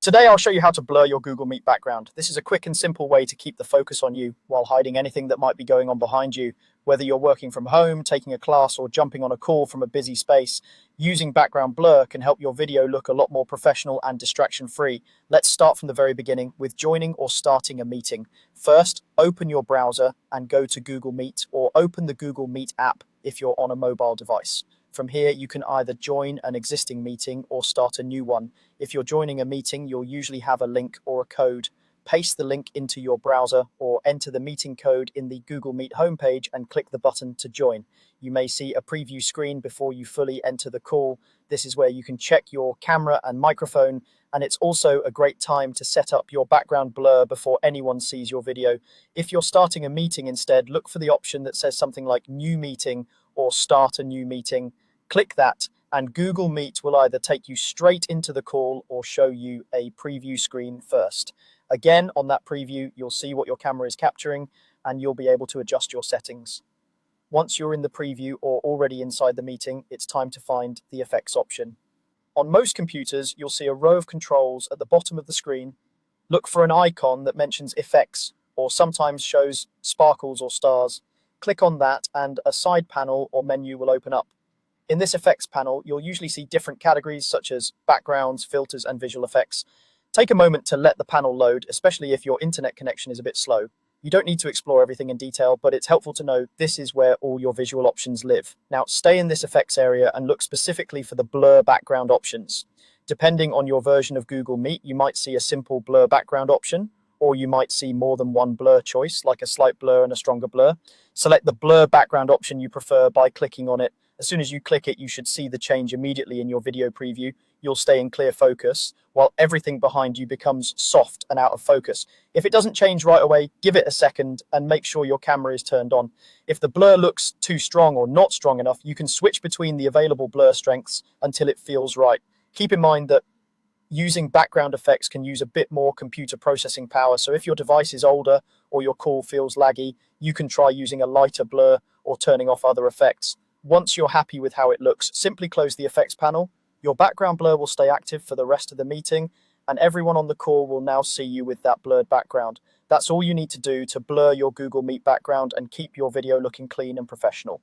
Today, I'll show you how to blur your Google Meet background. This is a quick and simple way to keep the focus on you while hiding anything that might be going on behind you. Whether you're working from home, taking a class, or jumping on a call from a busy space, using background blur can help your video look a lot more professional and distraction-free. Let's start from the very beginning with joining or starting a meeting. First, open your browser and go to Google Meet, or open the Google Meet app if you're on a mobile device. From here, you can either join an existing meeting or start a new one. If you're joining a meeting, you'll usually have a link or a code. Paste the link into your browser or enter the meeting code in the Google Meet homepage and click the button to join. You may see a preview screen before you fully enter the call. This is where you can check your camera and microphone, and it's also a great time to set up your background blur before anyone sees your video. If you're starting a meeting instead, look for the option that says something like New Meeting or Start a New Meeting. Click that, and Google Meet will either take you straight into the call or show you a preview screen first. Again, on that preview, you'll see what your camera is capturing, and you'll be able to adjust your settings. Once you're in the preview or already inside the meeting, it's time to find the effects option. On most computers, you'll see a row of controls at the bottom of the screen. Look for an icon that mentions effects or sometimes shows sparkles or stars. Click on that and a side panel or menu will open up. In this effects panel, you'll usually see different categories such as backgrounds, filters, and visual effects. Take a moment to let the panel load, especially if your internet connection is a bit slow. You don't need to explore everything in detail, but it's helpful to know this is where all your visual options live. Now, stay in this effects area and look specifically for the blur background options. Depending on your version of Google Meet, you might see a simple blur background option, or you might see more than one blur choice, like a slight blur and a stronger blur. Select the blur background option you prefer by clicking on it. As soon as you click it, you should see the change immediately in your video preview. You'll stay in clear focus, while everything behind you becomes soft and out of focus. If it doesn't change right away, give it a second and make sure your camera is turned on. If the blur looks too strong or not strong enough, you can switch between the available blur strengths until it feels right. Keep in mind that using background effects can use a bit more computer processing power, so if your device is older or your call feels laggy, you can try using a lighter blur or turning off other effects. Once you're happy with how it looks, simply close the effects panel. Your background blur will stay active for the rest of the meeting, and everyone on the call will now see you with that blurred background. That's all you need to do to blur your Google Meet background and keep your video looking clean and professional.